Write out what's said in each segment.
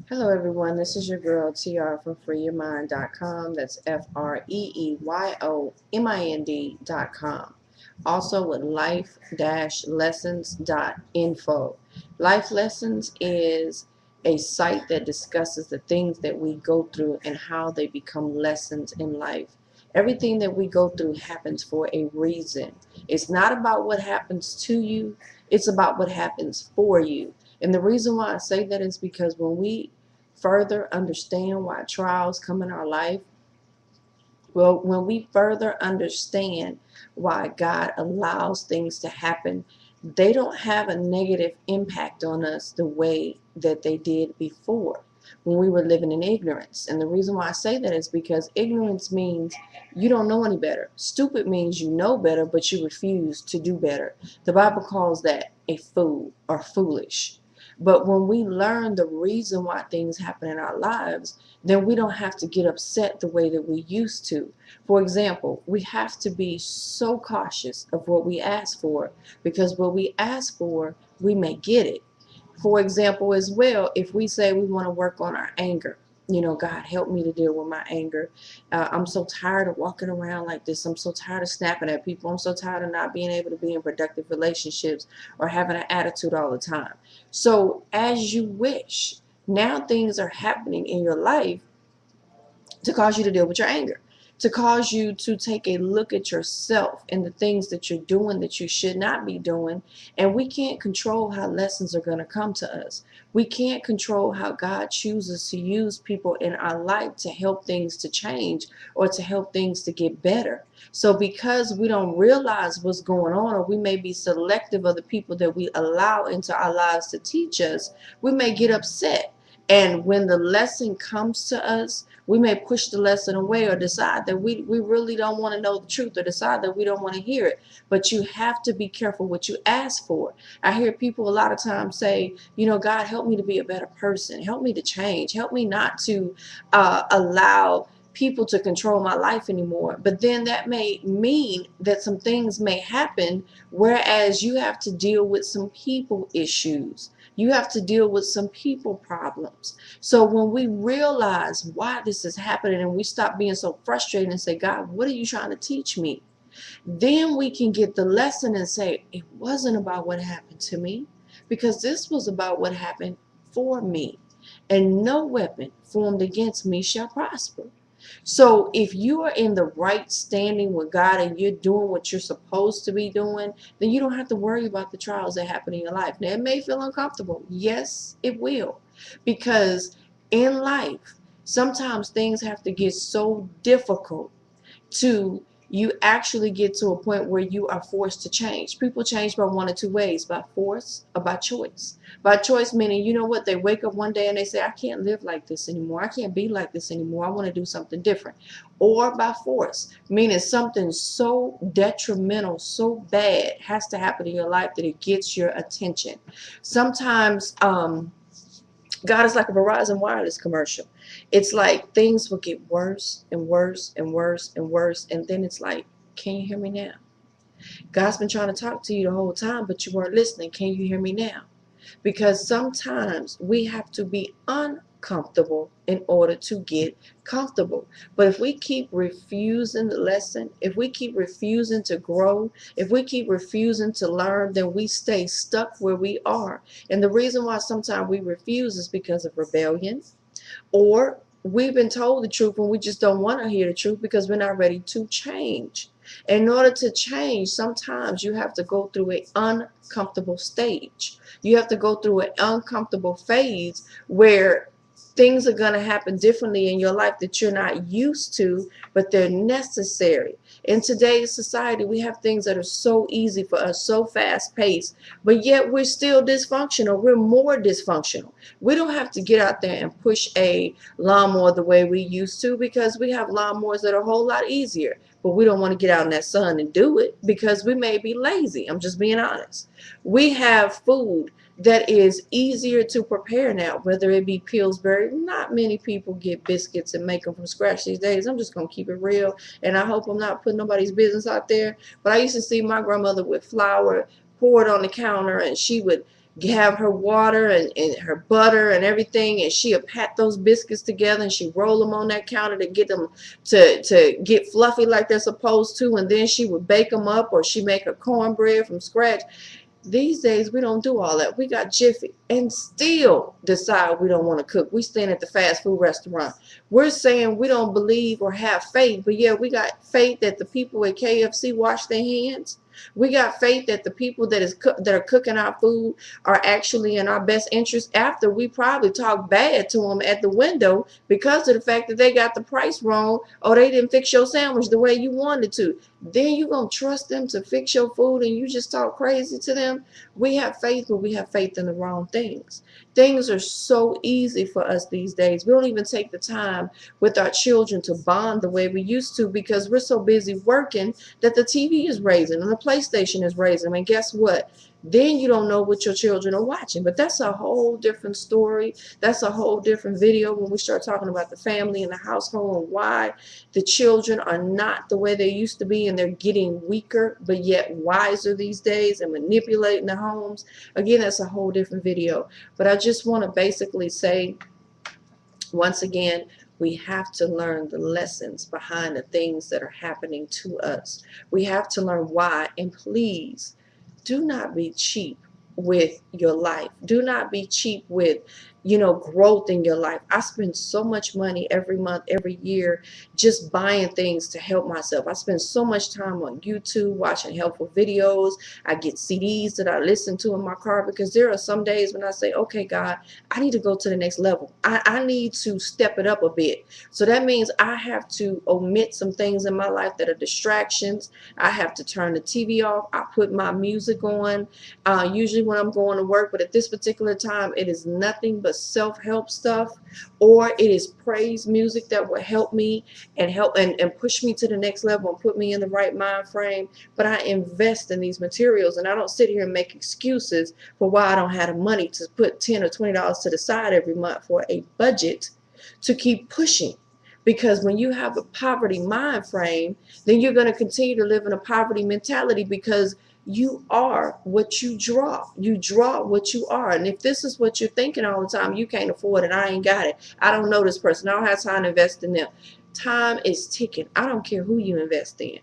Hello everyone, this is your girl TR from freeyourmind.com. That's FREEYOMIND.com. Also with life-lessons.info. Life Lessons is a site that discusses the things that we go through and how they become lessons in life. Everything that we go through happens for a reason. It's not about what happens to you, it's about what happens for you. And the reason why I say that is because when we further understand why trials come in our life, well, when we further understand why God allows things to happen, they don't have a negative impact on us the way that they did before when we were living in ignorance. And the reason why I say that is because ignorance means you don't know any better. Stupid means you know better, but you refuse to do better. The Bible calls that a fool or foolish. But when we learn the reason why things happen in our lives, then we don't have to get upset the way that we used to. For example, we have to be so cautious of what we ask for, because what we ask for, we may get it. For example, as well, if we say we want to work on our anger, God, help me to deal with my anger. I'm so tired of walking around like this. I'm so tired of snapping at people. I'm so tired of not being able to be in productive relationships or having an attitude all the time. So as you wish, now things are happening in your life to cause you to deal with your anger, to cause you to take a look at yourself and the things that you're doing that you should not be doing. And we can't control how lessons are going to come to us. We can't control how God chooses to use people in our life to help things to change or to help things to get better. So because we don't realize what's going on, or we may be selective of the people that we allow into our lives to teach us, we may get upset. And when the lesson comes to us, we may push the lesson away or decide that we really don't want to know the truth, or decide that we don't want to hear it. But you have to be careful what you ask for. I hear people a lot of times say, God, help me to be a better person. Help me to change. Help me not to allow people to control my life anymore. But then that may mean that some things may happen, whereas you have to deal with some people issues. You have to deal with some people problems. So when we realize why this is happening and we stop being so frustrated and say, God, what are you trying to teach me? Then we can get the lesson and say, it wasn't about what happened to me, because this was about what happened for me. And no weapon formed against me shall prosper. So if you are in the right standing with God and you're doing what you're supposed to be doing, then you don't have to worry about the trials that happen in your life. Now, it may feel uncomfortable. Yes, it will. Because in life, sometimes things have to get so difficult to you actually get to a point where you are forced to change. People change by one or two ways: by force or by choice. By choice meaning, you know what, they wake up one day and they say, I can't live like this anymore. I can't be like this anymore. I want to do something different. Or by force, meaning something so detrimental, so bad has to happen in your life that it gets your attention. Sometimes God is like a Verizon wireless commercial. It's like things will get worse and worse and worse and worse. And then it's like, can you hear me now? God's been trying to talk to you the whole time, but you weren't listening. Can you hear me now? Because sometimes we have to be uncomfortable in order to get comfortable. But if we keep refusing the lesson, if we keep refusing to grow, if we keep refusing to learn, then we stay stuck where we are. And the reason why sometimes we refuse is because of rebellion, or we've been told the truth and we just don't want to hear the truth because we're not ready to change. In order to change, sometimes you have to go through an uncomfortable stage. You have to go through an uncomfortable phase where things are going to happen differently in your life that you're not used to, but they're necessary. In today's society, we have things that are so easy for us, so fast paced, but yet we're still dysfunctional. We're more dysfunctional. We don't have to get out there and push a lawnmower the way we used to, because we have lawnmowers that are a whole lot easier. But we don't want to get out in that sun and do it because we may be lazy. I'm just being honest. We have food that is easier to prepare now, whether it be Pillsbury. Not many people get biscuits and make them from scratch these days. I'm just going to keep it real, and I hope I'm not putting nobody's business out there. But I used to see my grandmother with flour poured on the counter, and she would have her water and her butter and everything, and she'll pat those biscuits together and she roll them on that counter to get them to get fluffy like they're supposed to, and then she would bake them up, or she make her cornbread from scratch. These days, we don't do all that. We got Jiffy and still decide we don't want to cook. We stand at the fast food restaurant. We're saying we don't believe or have faith, but yeah, we got faith that the people at KFC wash their hands. We got faith that the people that are cooking our food are actually in our best interest, after we probably talk bad to them at the window because of the fact that they got the price wrong, or they didn't fix your sandwich the way you wanted to. Then you gonna trust them to fix your food and you just talk crazy to them? We have faith, but we have faith in the wrong things. Things are so easy for us these days. We don't even take the time with our children to bond the way we used to, because we're so busy working that the TV is raising and the PlayStation is raising. And guess what? Then you don't know what your children are watching. But that's a whole different story. That's a whole different video when we start talking about the family and the household and why the children are not the way they used to be, and they're getting weaker but yet wiser these days and manipulating the homes. Again, that's a whole different video. But I just want to basically say, once again, we have to learn the lessons behind the things that are happening to us. We have to learn why. And please, do not be cheap with your life. Do not be cheap with, growth in your life. I spend so much money every month, every year, just buying things to help myself. I spend so much time on YouTube watching helpful videos. I get CDs that I listen to in my car, because there are some days when I say, okay, God, I need to go to the next level. I need to step it up a bit. So that means I have to omit some things in my life that are distractions. I have to turn the TV off. I put my music on, usually when I'm going to work, but at this particular time, it is nothing but self-help stuff, or it is praise music that will help me and push me to the next level and put me in the right mind frame. But I invest in these materials, and I don't sit here and make excuses for why I don't have the money to put $10 or $20 to the side every month for a budget to keep pushing. Because when you have a poverty mind frame, then you're going to continue to live in a poverty mentality, because you are what you draw. You draw what you are. And if this is what you're thinking all the time, you can't afford it, I ain't got it, I don't know this person, I don't have time to invest in them. Time is ticking. I don't care who you invest in.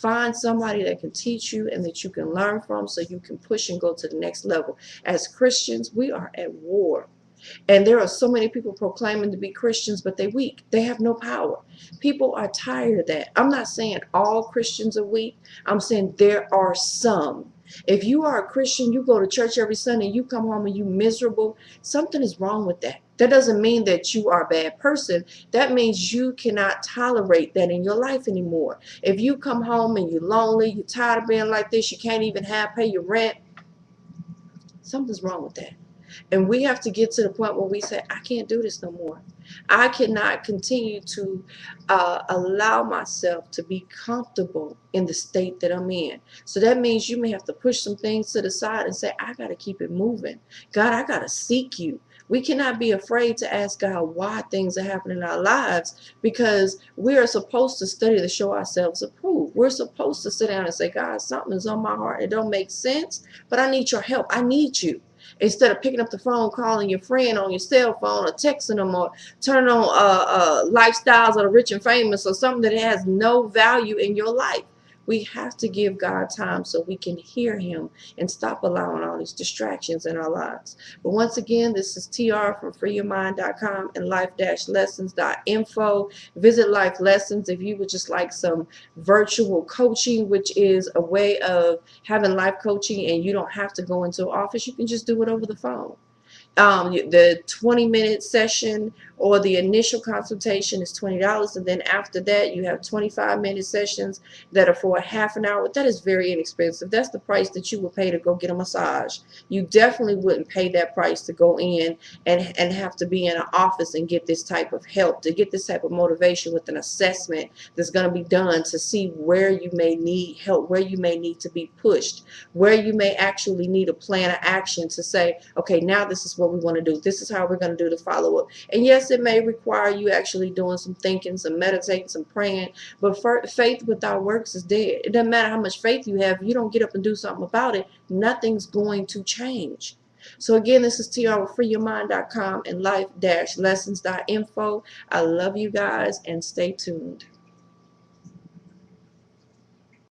Find somebody that can teach you and that you can learn from, so you can push and go to the next level. As Christians, we are at war. And there are so many people proclaiming to be Christians, but they're weak. They have no power. People are tired of that. I'm not saying all Christians are weak. I'm saying there are some. If you are a Christian, you go to church every Sunday, you come home and you miserable, something is wrong with that. That doesn't mean that you are a bad person. That means you cannot tolerate that in your life anymore. If you come home and you're lonely, you're tired of being like this, you can't even pay your rent, something's wrong with that. And we have to get to the point where we say, I can't do this no more. I cannot continue to allow myself to be comfortable in the state that I'm in. So that means you may have to push some things to the side and say, I got to keep it moving. God, I got to seek you. We cannot be afraid to ask God why things are happening in our lives, because we are supposed to study to show ourselves approved. We're supposed to sit down and say, God, something is on my heart. It don't make sense, but I need your help. I need you. Instead of picking up the phone, calling your friend on your cell phone, or texting them, or turning on lifestyles of the rich and famous, or something that has no value in your life. We have to give God time so we can hear him and stop allowing all these distractions in our lives. But once again, this is TR from freeyourmind.com and life-lessons.info. Visit Life Lessons if you would just like some virtual coaching, which is a way of having life coaching, and you don't have to go into an office. You can just do it over the phone. The 20-minute session or the initial consultation is $20, and then after that you have 25-minute sessions that are for a half an hour. That is very inexpensive. That's the price that you would pay to go get a massage. You definitely wouldn't pay that price to go in and have to be in an office and get this type of help, to get this type of motivation with an assessment that's going to be done to see where you may need help, where you may need to be pushed, where you may actually need a plan of action to say, okay, now this is what we want to do. This is how we're going to do the follow-up. And yes, it may require you actually doing some thinking, some meditating, some praying, but faith without works is dead. It doesn't matter how much faith you have. If you don't get up and do something about it, nothing's going to change. So again, this is Tiara with freeyourmind.com and life-lessons.info. I love you guys and stay tuned.